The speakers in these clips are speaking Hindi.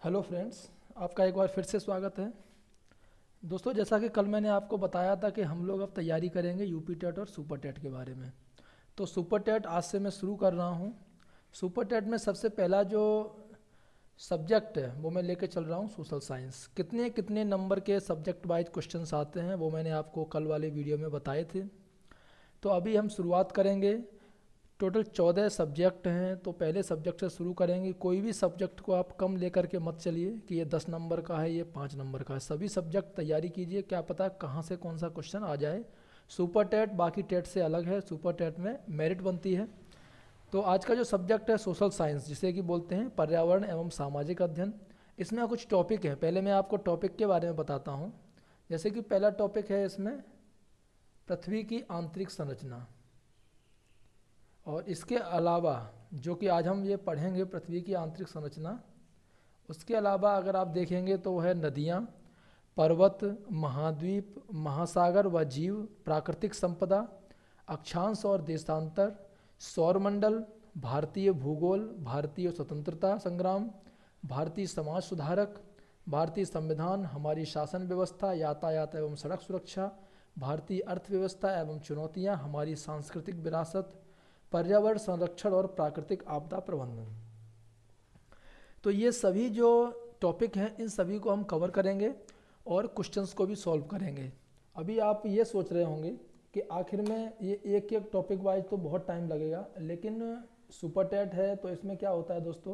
हेलो फ्रेंड्स, आपका एक बार फिर से स्वागत है। दोस्तों, जैसा कि कल मैंने आपको बताया था कि हम लोग अब तैयारी करेंगे यूपी टेट और सुपर टेट के बारे में। तो सुपर टेट आज से मैं शुरू कर रहा हूँ। सुपर टेट में सबसे पहला जो सब्जेक्ट है वो मैं लेके चल रहा हूँ सोशल साइंस। कितने कितने नंबर के सब्जेक्ट वाइज क्वेश्चंस आते हैं वो मैंने आपको कल वाले वीडियो में बताए थे। तो अभी हम शुरुआत करेंगे। टोटल 14 सब्जेक्ट हैं, तो पहले सब्जेक्ट से शुरू करेंगे। कोई भी सब्जेक्ट को आप कम लेकर के मत चलिए कि ये 10 नंबर का है, ये 5 नंबर का है। सभी सब्जेक्ट तैयारी कीजिए, क्या पता कहाँ से कौन सा क्वेश्चन आ जाए। सुपर टेट बाकी टेट से अलग है, सुपर टेट में मेरिट बनती है। तो आज का जो सब्जेक्ट है सोशल साइंस, जिसे कि बोलते हैं पर्यावरण एवं सामाजिक अध्ययन। इसमें कुछ टॉपिक हैं, पहले मैं आपको टॉपिक के बारे में बताता हूँ। जैसे कि पहला टॉपिक है इसमें पृथ्वी की आंतरिक संरचना। और इसके अलावा जो कि आज हम ये पढ़ेंगे पृथ्वी की आंतरिक संरचना, उसके अलावा अगर आप देखेंगे तो वह है नदियाँ, पर्वत, महाद्वीप, महासागर व जीव, प्राकृतिक संपदा, अक्षांश और देशांतर, सौरमंडल, भारतीय भूगोल, भारतीय स्वतंत्रता संग्राम, भारतीय समाज सुधारक, भारतीय संविधान, हमारी शासन व्यवस्था, यातायात एवं सड़क सुरक्षा, भारतीय अर्थव्यवस्था एवं चुनौतियाँ, हमारी सांस्कृतिक विरासत, पर्यावरण संरक्षण और प्राकृतिक आपदा प्रबंधन। तो ये सभी जो टॉपिक हैं इन सभी को हम कवर करेंगे और क्वेश्चंस को भी सॉल्व करेंगे। अभी आप ये सोच रहे होंगे कि आखिर में ये एक एक टॉपिक वाइज तो बहुत टाइम लगेगा, लेकिन सुपर टेट है तो इसमें क्या होता है दोस्तों,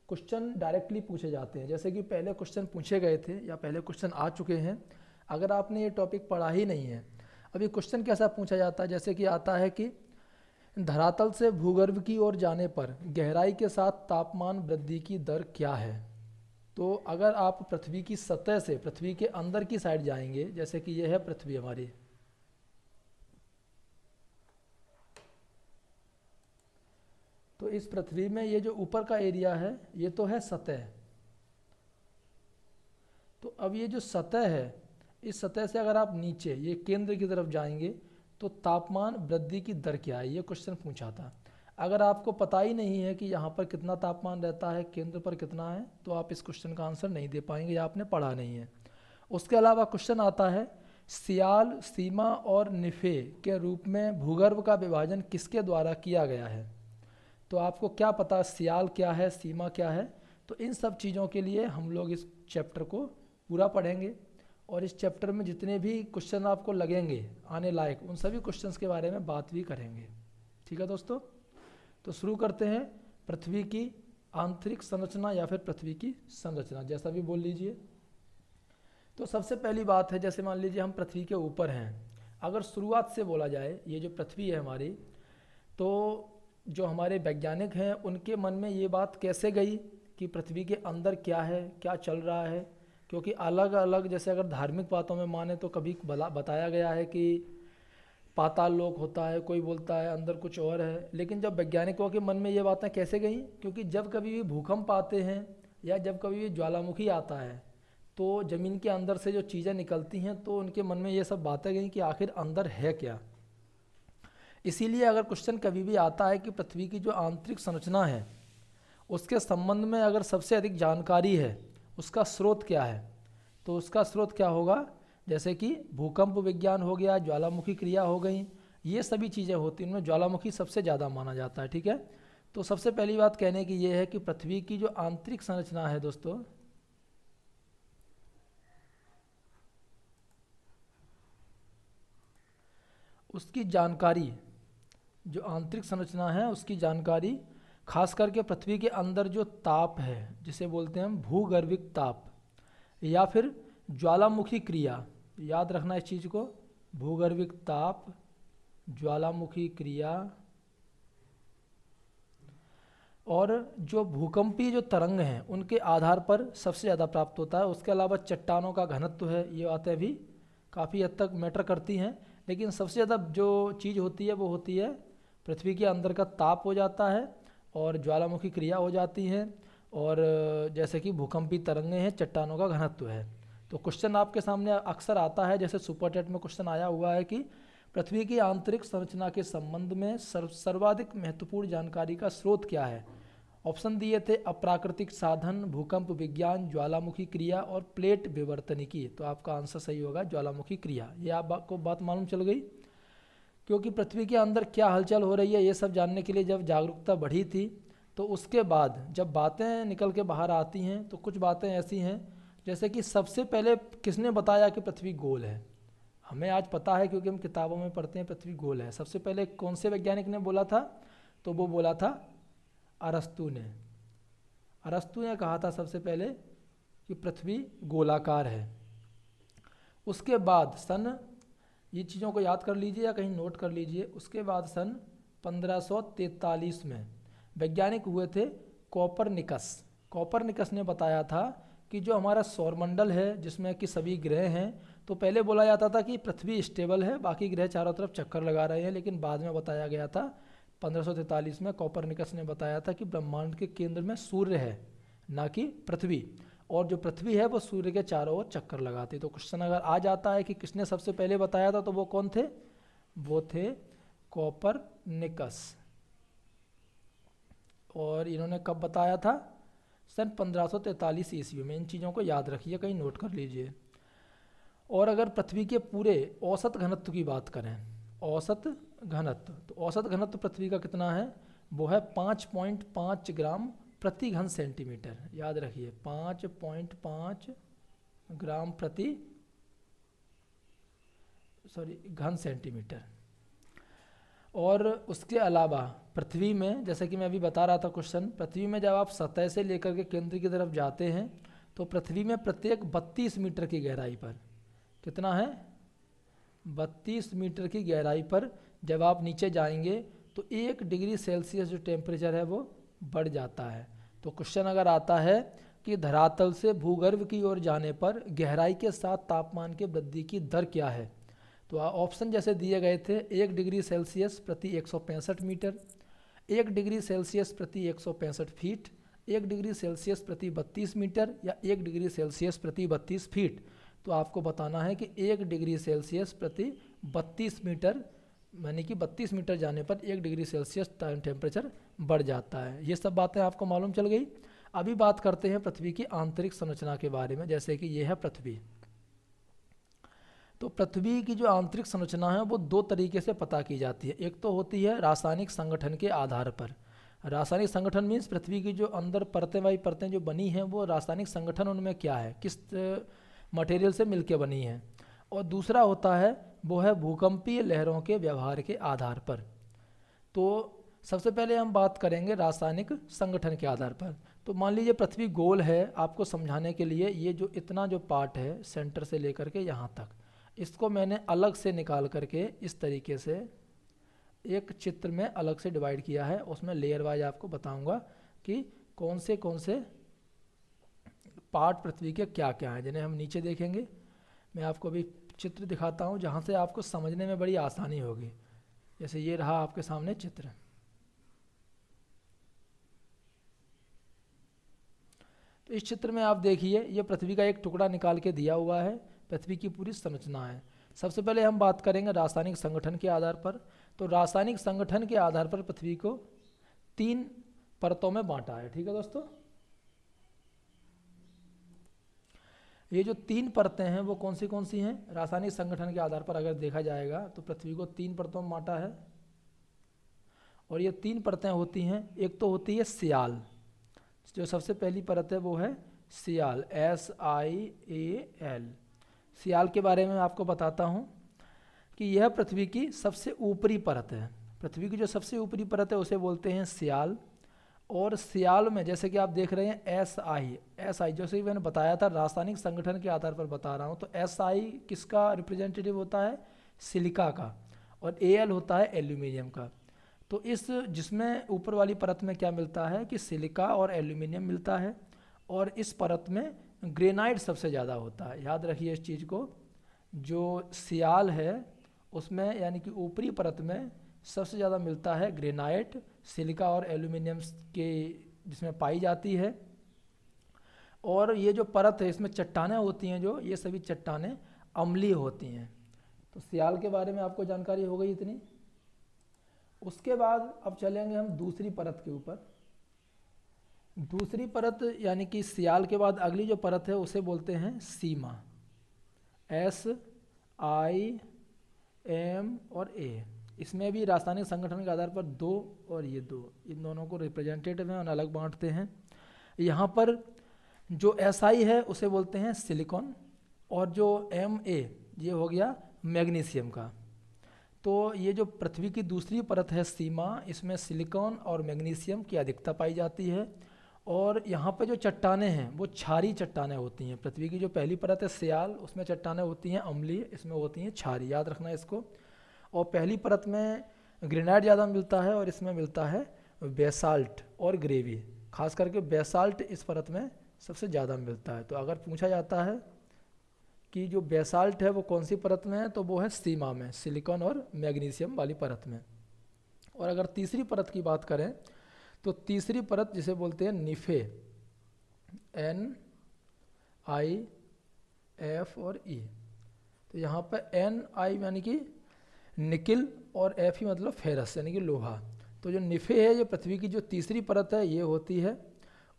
क्वेश्चन डायरेक्टली पूछे जाते हैं। जैसे कि पहले क्वेश्चन पूछे गए थे या पहले क्वेश्चन आ चुके हैं। अगर आपने ये टॉपिक पढ़ा ही नहीं है, अभी क्वेश्चन कैसा पूछा जाता है, जैसे कि आता है कि धरातल से भूगर्भ की ओर जाने पर गहराई के साथ तापमान वृद्धि की दर क्या है। तो अगर आप पृथ्वी की सतह से पृथ्वी के अंदर की साइड जाएंगे, जैसे कि यह है पृथ्वी हमारी, तो इस पृथ्वी में ये जो ऊपर का एरिया है ये तो है सतह। तो अब ये जो सतह है, इस सतह से अगर आप नीचे ये केंद्र की तरफ जाएंगे तो तापमान वृद्धि की दर क्या है, ये क्वेश्चन पूछा था। अगर आपको पता ही नहीं है कि यहाँ पर कितना तापमान रहता है, केंद्र पर कितना है, तो आप इस क्वेश्चन का आंसर नहीं दे पाएंगे या आपने पढ़ा नहीं है। उसके अलावा क्वेश्चन आता है सियाल, सीमा और निफे के रूप में भूगर्भ का विभाजन किसके द्वारा किया गया है। तो आपको क्या पता सियाल क्या है, सीमा क्या है। तो इन सब चीज़ों के लिए हम लोग इस चैप्टर को पूरा पढ़ेंगे और इस चैप्टर में जितने भी क्वेश्चन आपको लगेंगे आने लायक, उन सभी क्वेश्चंस के बारे में बात भी करेंगे। ठीक है दोस्तों, तो शुरू करते हैं। पृथ्वी की आंतरिक संरचना या फिर पृथ्वी की संरचना, जैसा भी बोल लीजिए। तो सबसे पहली बात है, जैसे मान लीजिए हम पृथ्वी के ऊपर हैं। अगर शुरुआत से बोला जाए, ये जो पृथ्वी है हमारी, तो जो हमारे वैज्ञानिक हैं उनके मन में ये बात कैसे गई कि पृथ्वी के अंदर क्या है, क्या चल रहा है। क्योंकि अलग अलग, जैसे अगर धार्मिक बातों में माने तो कभी बताया गया है कि पाताल लोक होता है, कोई बोलता है अंदर कुछ और है। लेकिन जब वैज्ञानिकों के मन में ये बातें कैसे गई, क्योंकि जब कभी भी भूकंप आते हैं या जब कभी भी ज्वालामुखी आता है तो ज़मीन के अंदर से जो चीज़ें निकलती हैं, तो उनके मन में ये सब बातें गई कि आखिर अंदर है क्या। इसीलिए अगर क्वेश्चन कभी भी आता है कि पृथ्वी की जो आंतरिक संरचना है उसके संबंध में अगर सबसे अधिक जानकारी है, उसका स्रोत क्या है, तो उसका स्रोत क्या होगा, जैसे कि भूकंप विज्ञान हो गया, ज्वालामुखी क्रिया हो गई, ये सभी चीज़ें होती हैं, उनमें ज्वालामुखी सबसे ज़्यादा माना जाता है। ठीक है, तो सबसे पहली बात कहने की ये है कि पृथ्वी की जो आंतरिक संरचना है दोस्तों, उसकी जानकारी, जो आंतरिक संरचना है उसकी जानकारी, खास करके पृथ्वी के अंदर जो ताप है जिसे बोलते हैं हम भूगर्भिक ताप या फिर ज्वालामुखी क्रिया, याद रखना इस चीज़ को, भूगर्भिक ताप, ज्वालामुखी क्रिया, और जो भूकंपीय जो तरंग हैं उनके आधार पर सबसे ज़्यादा प्राप्त होता है। उसके अलावा चट्टानों का घनत्व है, ये बातें भी काफ़ी हद तक मैटर करती हैं। लेकिन सबसे ज़्यादा जो चीज़ होती है वो होती है पृथ्वी के अंदर का ताप हो जाता है और ज्वालामुखी क्रिया हो जाती है, और जैसे कि भूकंपी तरंगें हैं, चट्टानों का घनत्व है। तो क्वेश्चन आपके सामने अक्सर आता है, जैसे सुपर टेट में क्वेश्चन आया हुआ है कि पृथ्वी की आंतरिक संरचना के संबंध में सर्वाधिक महत्वपूर्ण जानकारी का स्रोत क्या है। ऑप्शन दिए थे अप्राकृतिक साधन, भूकंप विज्ञान, ज्वालामुखी क्रिया और प्लेट विवर्तनिकी। तो आपका आंसर सही होगा ज्वालामुखी क्रिया। ये आपको बात मालूम चल गई। क्योंकि पृथ्वी के अंदर क्या हलचल हो रही है ये सब जानने के लिए जब जागरूकता बढ़ी थी, तो उसके बाद जब बातें निकल के बाहर आती हैं तो कुछ बातें ऐसी हैं, जैसे कि सबसे पहले किसने बताया कि पृथ्वी गोल है। हमें आज पता है क्योंकि हम किताबों में पढ़ते हैं पृथ्वी गोल है। सबसे पहले कौन से वैज्ञानिक ने बोला था? तो वो बोला था अरस्तु ने। अरस्तु ने कहा था सबसे पहले कि पृथ्वी गोलाकार है। उसके बाद ये चीज़ों को याद कर लीजिए या कहीं नोट कर लीजिए। उसके बाद सन 1543 में वैज्ञानिक हुए थे कोपरनिकस। कोपरनिकस ने बताया था कि जो हमारा सौरमंडल है जिसमें कि सभी ग्रह हैं, तो पहले बोला जाता था कि पृथ्वी स्टेबल है, बाकी ग्रह चारों तरफ चक्कर लगा रहे हैं, लेकिन बाद में बताया गया था 1543 में कोपरनिकस ने बताया था कि ब्रह्मांड के केंद्र में सूर्य है, ना कि पृथ्वी, और जो पृथ्वी है वो सूर्य के चारों ओर चक्कर लगाती। तो क्वेश्चन अगर आ जाता है कि किसने सबसे पहले बताया था, तो वो कौन थे? वो थे कोपरनिकस। और इन्होंने कब बताया था? सन 1543 ईस्वी में। इन चीज़ों को याद रखिए, कहीं नोट कर लीजिए। और अगर पृथ्वी के पूरे औसत घनत्व की बात करें, औसत घनत्व, तो औसत घनत्व पृथ्वी का कितना है? वो है 5.5 ग्राम प्रति घन सेंटीमीटर। याद रखिए 5.5 ग्राम प्रति घन सेंटीमीटर। और उसके अलावा पृथ्वी में, जैसे कि मैं अभी बता रहा था क्वेश्चन, पृथ्वी में जब आप सतह से लेकर के केंद्र की तरफ जाते हैं तो पृथ्वी में प्रत्येक 32 मीटर की गहराई पर, कितना है? 32 मीटर की गहराई पर जब आप नीचे जाएंगे तो 1 डिग्री सेल्सियस जो टेम्परेचर है वो बढ़ जाता है। तो क्वेश्चन अगर आता है कि धरातल से भूगर्भ की ओर जाने पर गहराई के साथ तापमान के वृद्धि की दर क्या है, तो ऑप्शन जैसे दिए गए थे 1 डिग्री सेल्सियस प्रति 165 मीटर, 1 डिग्री सेल्सियस प्रति 165 फीट, 1 डिग्री सेल्सियस प्रति 32 मीटर या 1 डिग्री सेल्सियस प्रति 32 फीट। तो आपको बताना है कि 1 डिग्री सेल्सियस प्रति 32 मीटर, यानी कि 32 मीटर जाने पर 1 डिग्री सेल्सियस टेम्परेचर बढ़ जाता है। ये सब बातें आपको मालूम चल गई। अभी बात करते हैं पृथ्वी की आंतरिक संरचना के बारे में। जैसे कि ये है पृथ्वी, तो पृथ्वी की जो आंतरिक संरचना है वो 2 तरीके से पता की जाती है। एक तो होती है रासायनिक संगठन के आधार पर। रासायनिक संगठन मीन्स पृथ्वी की जो अंदर परतें वाली परतें जो बनी हैं वो रासायनिक संगठन उनमें क्या है, किस मटेरियल से मिलके बनी है। और दूसरा होता है वो है भूकंपीय लहरों के व्यवहार के आधार पर। तो सबसे पहले हम बात करेंगे रासायनिक संगठन के आधार पर। तो मान लीजिए पृथ्वी गोल है, आपको समझाने के लिए ये जो इतना जो पार्ट है सेंटर से लेकर के यहाँ तक, इसको मैंने अलग से निकाल करके इस तरीके से एक चित्र में अलग से डिवाइड किया है। उसमें लेयर वाइज आपको बताऊंगा कि कौन से पार्ट पृथ्वी के क्या क्या हैं, जिन्हें हम नीचे देखेंगे। मैं आपको अभी चित्र दिखाता हूँ जहाँ से आपको समझने में बड़ी आसानी होगी। जैसे ये रहा आपके सामने चित्र। तो इस चित्र में आप देखिए ये पृथ्वी का एक टुकड़ा निकाल के दिया हुआ है, पृथ्वी की पूरी संरचना है। सबसे पहले हम बात करेंगे रासायनिक संगठन के आधार पर। तो रासायनिक संगठन के आधार पर पृथ्वी को 3 परतों में बांटा है। ठीक है दोस्तों, ये जो 3 परतें हैं वो कौन सी हैं? रासायनिक संगठन के आधार पर अगर देखा जाएगा तो पृथ्वी को 3 परतों में बांटा है। और ये 3 परतें होती हैं। एक तो होती है सियाल, जो सबसे पहली परत है वो है सियाल, SIAL। सियाल के बारे में आपको बताता हूँ कि यह पृथ्वी की सबसे ऊपरी परत है। पृथ्वी की जो सबसे ऊपरी परत है उसे बोलते हैं सियाल। और सियाल में जैसे कि आप देख रहे हैं SI, जैसे कि मैंने बताया था रासायनिक संगठन के आधार पर बता रहा हूँ। तो SI किसका रिप्रेजेंटेटिव होता है? सिलिका का। और AL होता है एल्यूमिनियम का। तो इस जिसमें ऊपर वाली परत में क्या मिलता है कि सिलिका और एल्यूमिनियम मिलता है। और इस परत में ग्रेनाइट सबसे ज़्यादा होता है। याद रखिए इस चीज़ को, जो सियाल है उसमें यानी कि ऊपरी परत में सबसे ज़्यादा मिलता है ग्रेनाइट, सिलिका और एल्यूमिनियम के जिसमें पाई जाती है। और ये जो परत है इसमें चट्टानें होती हैं, जो ये सभी चट्टानें अम्लीय होती हैं। तो सियाल के बारे में आपको जानकारी हो गई इतनी। उसके बाद अब चलेंगे हम दूसरी परत के ऊपर। दूसरी परत यानी कि सियाल के बाद अगली जो परत है उसे बोलते हैं सीमा। SIM और A, इसमें भी रासायनिक संगठन के आधार पर दो और ये दो, इन दोनों को रिप्रेजेंटेटिव हैं और अलग बांटते हैं। यहाँ पर जो SI है उसे बोलते हैं सिलिकॉन, और जो MA ये हो गया मैग्नीशियम का। तो ये जो पृथ्वी की दूसरी परत है सीमा, इसमें सिलिकॉन और मैग्नीशियम की अधिकता पाई जाती है। और यहाँ पे जो चट्टानें हैं वो क्षारीय चट्टानें होती हैं। पृथ्वी की जो पहली परत है सियाल, उसमें चट्टानें होती हैं अम्लीय, इसमें होती हैं क्षारीय, याद रखना इसको। और पहली परत में ग्रेनाइट ज़्यादा मिलता है और इसमें मिलता है बेसाल्ट और ग्रेवी। खास करके बेसाल्ट इस परत में सबसे ज़्यादा मिलता है। तो अगर पूछा जाता है कि जो बेसाल्ट है वो कौन सी परत में है, तो वो है सीमा में, सिलिकॉन और मैग्नीशियम वाली परत में। और अगर तीसरी परत की बात करें तो तीसरी परत जिसे बोलते हैं निफे, NiF और E। तो यहाँ पर Ni यानी कि निकिल और Fe मतलब फेरस यानी कि लोहा। तो जो निफे है ये पृथ्वी की जो तीसरी परत है ये होती है,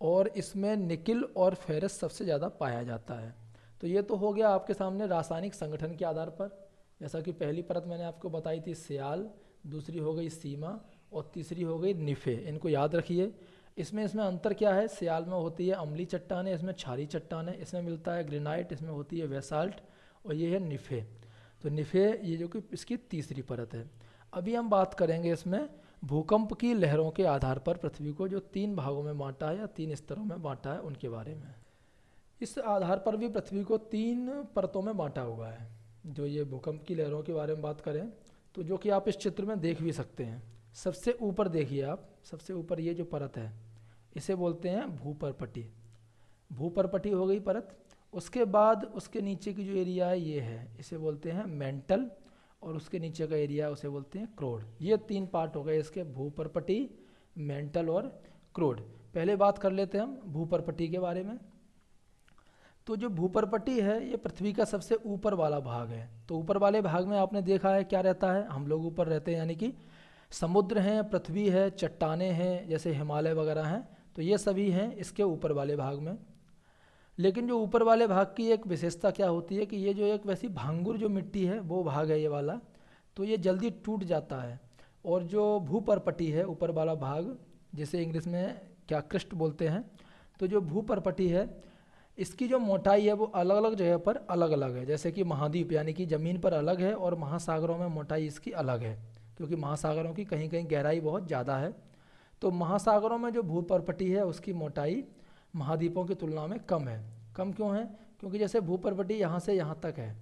और इसमें निकिल और फेरस सबसे ज़्यादा पाया जाता है। तो ये तो हो गया आपके सामने रासायनिक संगठन के आधार पर, जैसा कि पहली परत मैंने आपको बताई थी सियाल, दूसरी हो गई सीमा और तीसरी हो गई निफे। इनको याद रखिए। इसमें अंतर क्या है, सियाल में होती है अम्लीय चट्टानें, इसमें क्षारीय चट्टानें, इसमें मिलता है ग्रेनाइट, इसमें होती है बेसाल्ट, और ये है निफे। तो निफे ये जो कि इसकी तीसरी परत है। अभी हम बात करेंगे इसमें भूकंप की लहरों के आधार पर पृथ्वी को जो 3 भागों में बांटा है या 3 स्तरों में बांटा है उनके बारे में। इस आधार पर भी पृथ्वी को 3 परतों में बांटा हुआ है। जो ये भूकंप की लहरों के बारे में बात करें तो जो कि आप इस चित्र में देख भी सकते हैं, सबसे ऊपर देखिए आप, सबसे ऊपर ये जो परत है इसे बोलते हैं भूपर्पटी। भूपर्पटी हो गई परत। उसके बाद उसके नीचे की जो एरिया है ये है, इसे बोलते हैं मेंटल, और उसके नीचे का एरिया है उसे बोलते हैं क्रोड। ये 3 पार्ट हो गए इसके, भूपर्पटी, मेंटल और क्रोड। पहले बात कर लेते हैं हम भूपर्पटी के बारे में। तो जो भूपर्पटी है ये पृथ्वी का सबसे ऊपर वाला भाग है। तो ऊपर वाले भाग में आपने देखा है क्या रहता है, हम लोग ऊपर रहते हैं, यानी कि समुद्र हैं, पृथ्वी है, चट्टानें हैं जैसे हिमालय वगैरह हैं, तो ये सभी हैं इसके ऊपर वाले भाग में। लेकिन जो ऊपर वाले भाग की एक विशेषता क्या होती है कि ये जो एक वैसी भांगुर जो मिट्टी है वो भाग है ये वाला, तो ये जल्दी टूट जाता है। और जो भूपर्पटी है ऊपर वाला भाग, जिसे इंग्लिश में क्या क्रिस्ट बोलते हैं, तो जो भूपर्पटी है इसकी जो मोटाई है वो अलग अलग जगह पर अलग अलग है। जैसे कि महाद्वीप यानी कि ज़मीन पर अलग है, और महासागरों में मोटाई इसकी अलग है, क्योंकि महासागरों की कहीं कहीं गहराई बहुत ज़्यादा है। तो महासागरों में जो भूपर्पटी है उसकी मोटाई महाद्वीपों की तुलना में कम है। कम क्यों है, क्योंकि जैसे भूपर्पटी यहाँ से यहाँ तक है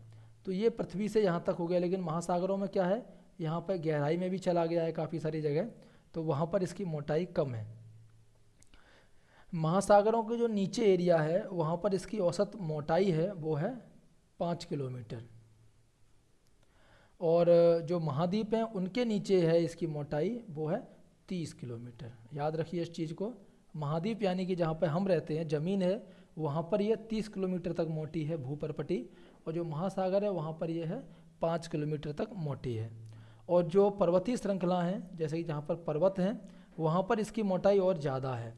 तो ये पृथ्वी से यहाँ तक हो गया, लेकिन महासागरों में क्या है, यहाँ पर गहराई में भी चला गया है काफ़ी सारी जगह, तो वहाँ पर इसकी मोटाई कम है। महासागरों के जो नीचे एरिया है वहाँ पर इसकी औसत मोटाई है वो है 5 किलोमीटर, और जो महाद्वीप हैं उनके नीचे है इसकी मोटाई वो है 30 किलोमीटर। याद रखिए इस चीज़ को। महाद्वीप यानी कि जहाँ पर हम रहते हैं ज़मीन है वहाँ पर यह 30 किलोमीटर तक मोटी है भूपर्पटी, और जो महासागर है वहाँ पर यह है 5 किलोमीटर तक मोटी है। और जो पर्वतीय श्रृंखला हैं जैसे कि जहाँ पर पर्वत हैं वहाँ पर इसकी मोटाई और ज़्यादा है।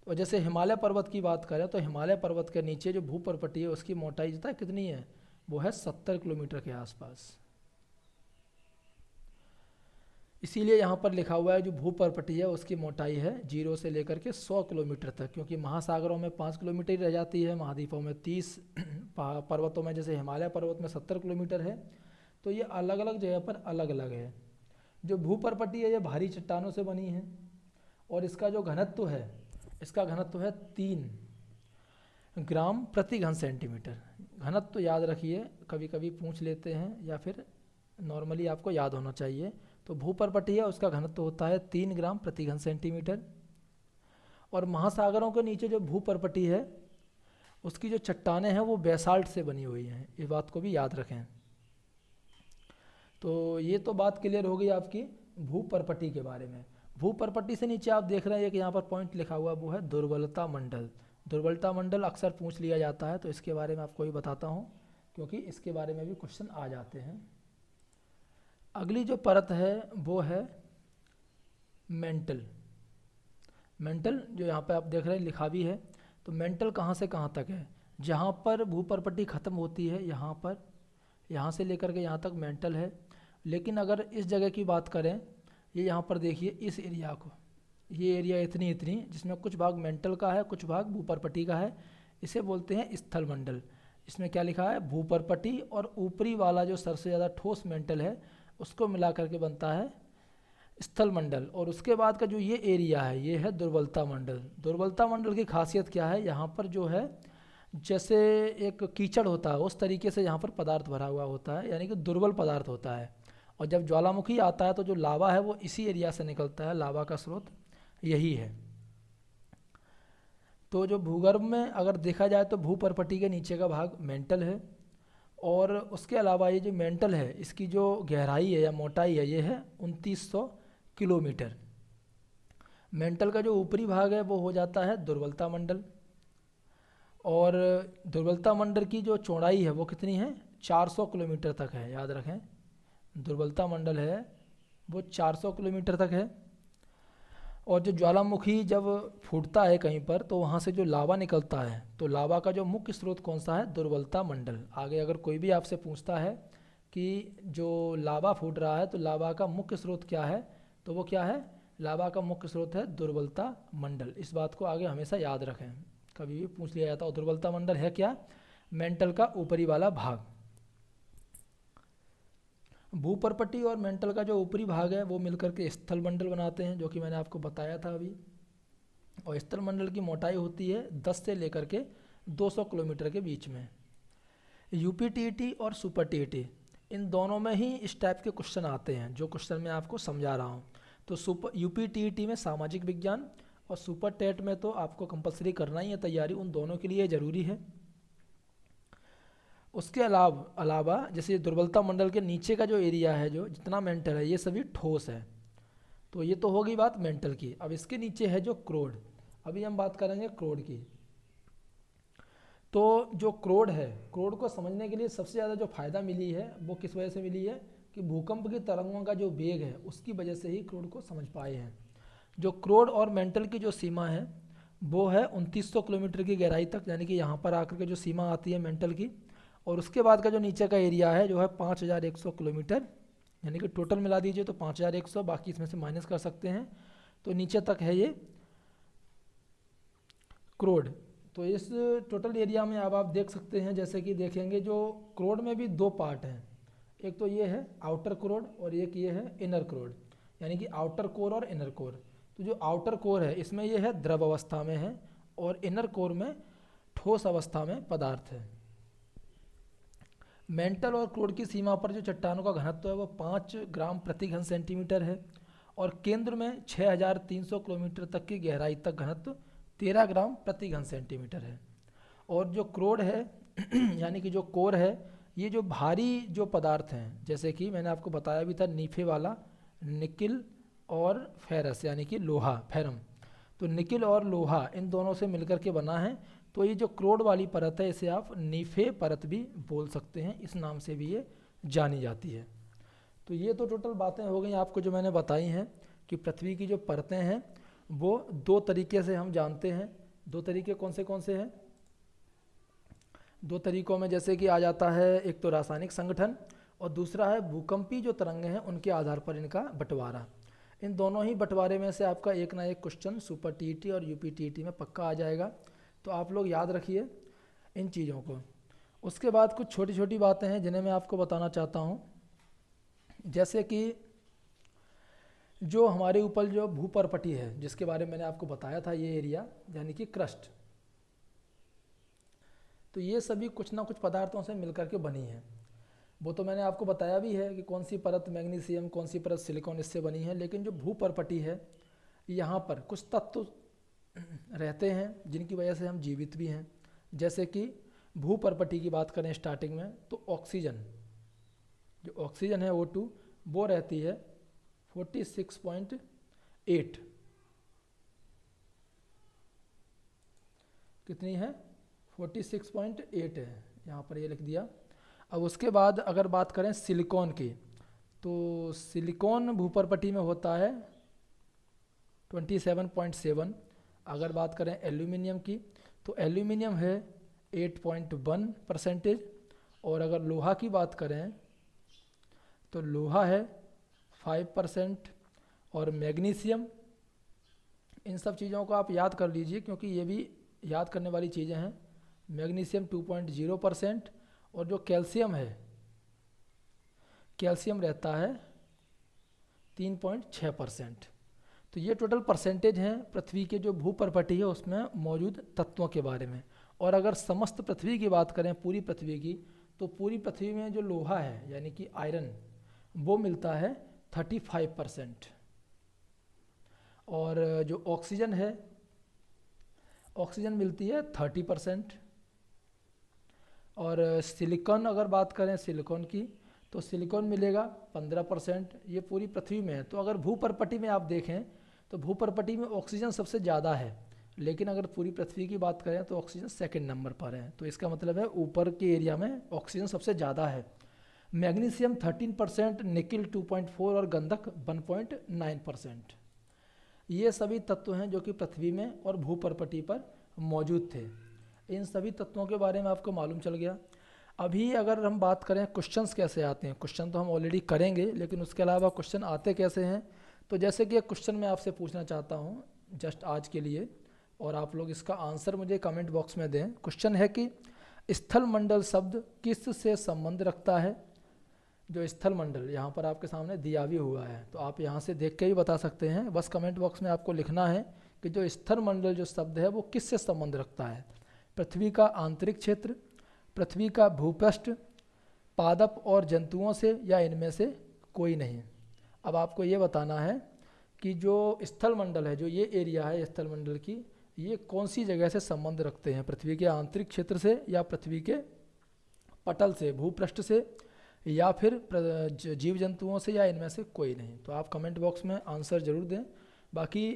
और जैसे हिमालय पर्वत की बात करें तो हिमालय पर्वत के नीचे जो भूपर्पटी है उसकी मोटाई जितना कितनी है, वो है 70 किलोमीटर के आसपास। इसीलिए यहाँ पर लिखा हुआ है जो भूपर्पटी है उसकी मोटाई है 0 से लेकर के 100 किलोमीटर तक, क्योंकि महासागरों में 5 किलोमीटर ही रह जाती है, महाद्वीपों में 30, पर्वतों में जैसे हिमालय पर्वत में 70 किलोमीटर है। तो ये अलग अलग जगह पर अलग अलग है। जो भूपर्पटी है ये भारी चट्टानों से बनी है, और इसका जो घनत्व है, इसका घनत्व है 3 ग्राम प्रति घन सेंटीमीटर। घनत्व याद रखिए, कभी कभी पूछ लेते हैं या फिर नॉर्मली आपको याद होना चाहिए। तो भूपर्पटी है उसका घनत्व होता है 3 ग्राम प्रति घन सेंटीमीटर। और महासागरों के नीचे जो भूपर्पटी है उसकी जो चट्टानें हैं वो बेसाल्ट से बनी हुई हैं, इस बात को भी याद रखें। तो ये तो बात क्लियर हो गई आपकी भूपर्पटी के बारे में। भूपर्पटी से नीचे आप देख रहे हैं कि यहाँ पर पॉइंट लिखा हुआ वो है दुर्बलता मंडल। दुर्बलता मंडल अक्सर पूछ लिया जाता है, तो इसके बारे में आपको भी बताता हूँ क्योंकि इसके बारे में भी क्वेश्चन आ जाते हैं। अगली जो परत है वो है मेंटल। मेंटल जो यहाँ पे आप देख रहे हैं लिखा भी है, तो मेंटल कहाँ से कहाँ तक है, जहाँ पर भूपर्पटी ख़त्म होती है यहाँ पर, यहाँ से लेकर के यहाँ तक मेंटल है। लेकिन अगर इस जगह की बात करें, ये यहाँ पर देखिए इस एरिया को, ये एरिया इतनी इतनी जिसमें कुछ भाग मेंटल का है कुछ भाग भूपर्पटी का है, इसे बोलते हैं स्थल मंडल। इसमें क्या लिखा है, भूपर्पटी और ऊपरी वाला जो सबसे ज़्यादा ठोस मेंटल है उसको मिला करके बनता है स्थल मंडल। और उसके बाद का जो ये एरिया है ये है दुर्बलता मंडल। दुर्बलता मंडल की खासियत क्या है, यहाँ पर जो है जैसे एक कीचड़ होता है उस तरीके से यहाँ पर पदार्थ भरा हुआ होता है, यानी कि दुर्बल पदार्थ होता है। और जब ज्वालामुखी आता है तो जो लावा है वो इसी एरिया से निकलता है, लावा का स्रोत यही है। तो जो भूगर्भ में अगर देखा जाए तो भूपर्पटी के नीचे का भाग मेंटल है, और उसके अलावा ये जो मेंटल है इसकी जो गहराई है या मोटाई है ये है 2900 किलोमीटर। मेंटल का जो ऊपरी भाग है वो हो जाता है दुर्बलता मंडल, और दुर्बलता मंडल की जो चौड़ाई है वो कितनी है, 400 किलोमीटर तक है। याद रखें, दुर्बलता मंडल है वो 400 किलोमीटर तक है। और जो ज्वालामुखी जब फूटता है कहीं पर तो वहाँ से जो लावा निकलता है, तो लावा का जो मुख्य स्रोत कौन सा है, दुर्बलता मंडल। आगे अगर कोई भी आपसे पूछता है कि जो लावा फूट रहा है तो लावा का मुख्य स्रोत क्या है, तो वो क्या है, लावा का मुख्य स्रोत है दुर्बलता मंडल। इस बात को आगे हमेशा याद रखें, कभी भी पूछ लिया जाता है। दुर्बलता मंडल है क्या, मेंटल का ऊपरी वाला भाग। भूपर्पटी और मेंटल का जो ऊपरी भाग है वो मिलकर के स्थल मंडल बनाते हैं, जो कि मैंने आपको बताया था अभी। और स्थल मंडल की मोटाई होती है 10 से लेकर के 200 किलोमीटर के बीच में। यूपीटीईटी और सुपर टीईटी इन दोनों में ही इस टाइप के क्वेश्चन आते हैं, जो क्वेश्चन मैं आपको समझा रहा हूँ। तो यूपीटीईटी में सामाजिक विज्ञान और सुपर टेट में तो आपको कंपलसरी करना ही है तैयारी, उन दोनों के लिए ज़रूरी है। उसके अलावा जैसे दुर्बलता मंडल के नीचे का जो एरिया है, जो जितना मेंटल है ये सभी ठोस है। तो ये तो हो गई बात मेंटल की। अब इसके नीचे है जो क्रोड, अभी हम बात करेंगे क्रोड की। तो जो क्रोड है, क्रोड को समझने के लिए सबसे ज़्यादा जो फ़ायदा मिली है वो किस वजह से मिली है कि भूकंप की तरंगों का जो वेग है उसकी वजह से ही क्रोड को समझ पाए हैं। जो क्रोड और मेंटल की जो सीमा है वो है 2900 किलोमीटर की गहराई तक, यानी कि यहाँ पर आकर के जो सीमा आती है मेंटल की। और उसके बाद का जो नीचे का एरिया है जो है 5100 किलोमीटर, यानी कि टोटल मिला दीजिए तो 5100, बाकी इसमें से माइनस कर सकते हैं, तो नीचे तक है ये क्रोड। तो इस टोटल एरिया में अब आप देख सकते हैं, जैसे कि देखेंगे जो क्रोड में भी दो पार्ट हैं, एक तो ये है आउटर क्रोड और एक ये है इनर क्रोड, यानी कि आउटर कोर और इनर कोर। तो जो आउटर कोर है इसमें ये है द्रव अवस्था में है, और इनर कोर में ठोस अवस्था में पदार्थ है। मेंटल और क्रोड की सीमा पर जो चट्टानों का घनत्व है वो 5 ग्राम प्रति घन सेंटीमीटर है, और केंद्र में 6300 किलोमीटर तक की गहराई तक घनत्व 13 ग्राम प्रति घन सेंटीमीटर है। और जो क्रोड है यानी कि जो कोर है, ये जो भारी जो पदार्थ हैं, जैसे कि मैंने आपको बताया भी था नीफे वाला, निकिल और फेरस यानी कि लोहा, फेरम। तो निकिल और लोहा इन दोनों से मिलकर के बना है। तो ये जो क्रोड वाली परत है इसे आप नीफे परत भी बोल सकते हैं, इस नाम से भी ये जानी जाती है। तो ये तो टोटल बातें हो गई आपको जो मैंने बताई हैं कि पृथ्वी की जो परतें हैं वो दो तरीके से हम जानते हैं। दो तरीके कौन से हैं, दो तरीकों में जैसे कि आ जाता है, एक तो रासायनिक संगठन और दूसरा है भूकंपी जो तरंगें हैं उनके आधार पर इनका बंटवारा। इन दोनों ही बंटवारे में से आपका एक ना एक क्वेश्चन सुपर टीईटी और यूपीटीईटी में पक्का आ जाएगा, तो आप लोग याद रखिए इन चीज़ों को। उसके बाद कुछ छोटी छोटी बातें हैं जिन्हें मैं आपको बताना चाहता हूँ, जैसे कि जो हमारे ऊपर जो भूपर्पटी है जिसके बारे में मैंने आपको बताया था, ये एरिया यानी कि क्रस्ट, तो ये सभी कुछ ना कुछ पदार्थों से मिलकर के बनी है। वो तो मैंने आपको बताया भी है कि कौन सी परत मैग्नीशियम, कौन सी परत सिलिकॉन इससे बनी है। लेकिन जो भूपर्पटी है यहाँ पर कुछ तत्व रहते हैं जिनकी वजह से हम जीवित भी हैं। जैसे कि भूपर्पटी की बात करें स्टार्टिंग में, तो ऑक्सीजन, जो ऑक्सीजन है O2 वो रहती है 46.8, कितनी है 46.8 है, यहाँ पर ये लिख दिया। अब उसके बाद अगर बात करें सिलिकॉन की, तो सिलिकॉन भूपर्पटी में होता है 27.7, अगर बात करें एल्यूमिनियम की तो एल्यूमिनियम है 8.1%। और अगर लोहा की बात करें तो लोहा है 5%। और मैग्नीशियम, इन सब चीज़ों को आप याद कर लीजिए क्योंकि ये भी याद करने वाली चीज़ें हैं। मैग्नीशियम 2.0%। और जो कैल्शियम है, कैल्शियम रहता है 3.6%। तो ये टोटल परसेंटेज हैं पृथ्वी के जो भूपर्पटी है उसमें मौजूद तत्वों के बारे में। और अगर समस्त पृथ्वी की बात करें, पूरी पृथ्वी की, तो पूरी पृथ्वी में जो लोहा है यानी कि आयरन, वो मिलता है 35%। और जो ऑक्सीजन है, ऑक्सीजन मिलती है 30%। और सिलिकॉन अगर बात करें सिलिकॉन की, तो सिलिकॉन मिलेगा 15%। ये पूरी पृथ्वी में है। तो अगर भूपर्पटी में आप देखें तो भूपर्पटी में ऑक्सीजन सबसे ज़्यादा है, लेकिन अगर पूरी पृथ्वी की बात करें तो ऑक्सीजन सेकंड नंबर पर है। तो इसका मतलब है ऊपर के एरिया में ऑक्सीजन सबसे ज़्यादा है। मैग्नीशियम 13%, निकिल 2.4 और गंधक 1.9%। ये सभी तत्व हैं जो कि पृथ्वी में और भूपर्पटी पर मौजूद थे। इन सभी तत्वों के बारे में आपको मालूम चल गया। अभी अगर हम बात करें क्वेश्चंस कैसे आते हैं, क्वेश्चन तो हम ऑलरेडी करेंगे, लेकिन उसके अलावा क्वेश्चन आते कैसे हैं, तो जैसे कि एक क्वेश्चन मैं आपसे पूछना चाहता हूँ जस्ट आज के लिए, और आप लोग इसका आंसर मुझे कमेंट बॉक्स में दें। क्वेश्चन है कि स्थल मंडल शब्द किस से संबंध रखता है। जो स्थल मंडल यहाँ पर आपके सामने दिया भी हुआ है, तो आप यहाँ से देख के भी बता सकते हैं। बस कमेंट बॉक्स में आपको लिखना है कि जो स्थल मंडल जो शब्द है वो किस से संबंध रखता है। पृथ्वी का आंतरिक क्षेत्र, पृथ्वी का भूपृष्ठ, पादप और जंतुओं से, या इनमें से कोई नहीं। अब आपको ये बताना है कि जो स्थल मंडल है, जो ये एरिया है स्थल मंडल की, ये कौन सी जगह से संबंध रखते हैं, पृथ्वी के आंतरिक क्षेत्र से, या पृथ्वी के पटल से, भूपृष्ठ से, या फिर जीव जंतुओं से, या इनमें से कोई नहीं। तो आप कमेंट बॉक्स में आंसर ज़रूर दें। बाकी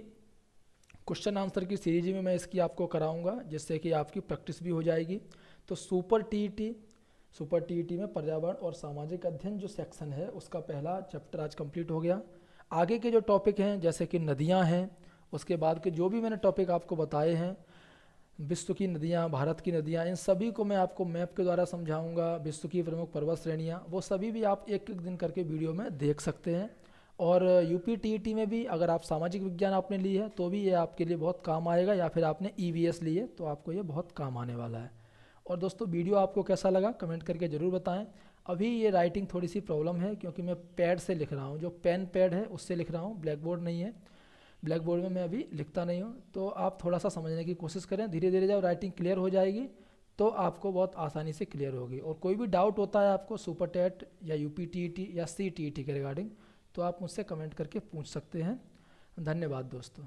क्वेश्चन आंसर की सीरीज में मैं इसकी आपको कराऊंगा, जिससे कि आपकी प्रैक्टिस भी हो जाएगी। तो सुपर टीईटी में पर्यावरण और सामाजिक अध्ययन जो सेक्शन है उसका पहला चैप्टर आज कंप्लीट हो गया। आगे के जो टॉपिक हैं जैसे कि नदियां हैं, उसके बाद के जो भी मैंने टॉपिक आपको बताए हैं, विश्व की नदियां, भारत की नदियां, इन सभी को मैं आपको मैप के द्वारा समझाऊंगा। विश्व की प्रमुख पर्वत श्रेणियां, वो सभी भी आप एक एक दिन करके वीडियो में देख सकते हैं। और यूपी टीईटी में भी अगर आप सामाजिक विज्ञान आपने ली है तो भी ये आपके लिए बहुत काम आएगा, या फिर आपने ईवीएस ली है तो आपको ये बहुत काम आने वाला है। और दोस्तों वीडियो आपको कैसा लगा कमेंट करके ज़रूर बताएं। अभी ये राइटिंग थोड़ी सी प्रॉब्लम है क्योंकि मैं पैड से लिख रहा हूँ, जो पेन पैड है उससे लिख रहा हूँ, ब्लैक बोर्ड नहीं है। ब्लैक बोर्ड में मैं अभी लिखता नहीं हूँ, तो आप थोड़ा सा समझने की कोशिश करें। धीरे धीरे जब राइटिंग क्लियर हो जाएगी तो आपको बहुत आसानी से क्लियर होगी। और कोई भी डाउट होता है आपको सुपर टेट या यूपी टीईटी या सीटीईटी के रिगार्डिंग, तो आप मुझसे कमेंट करके पूछ सकते हैं। धन्यवाद दोस्तों।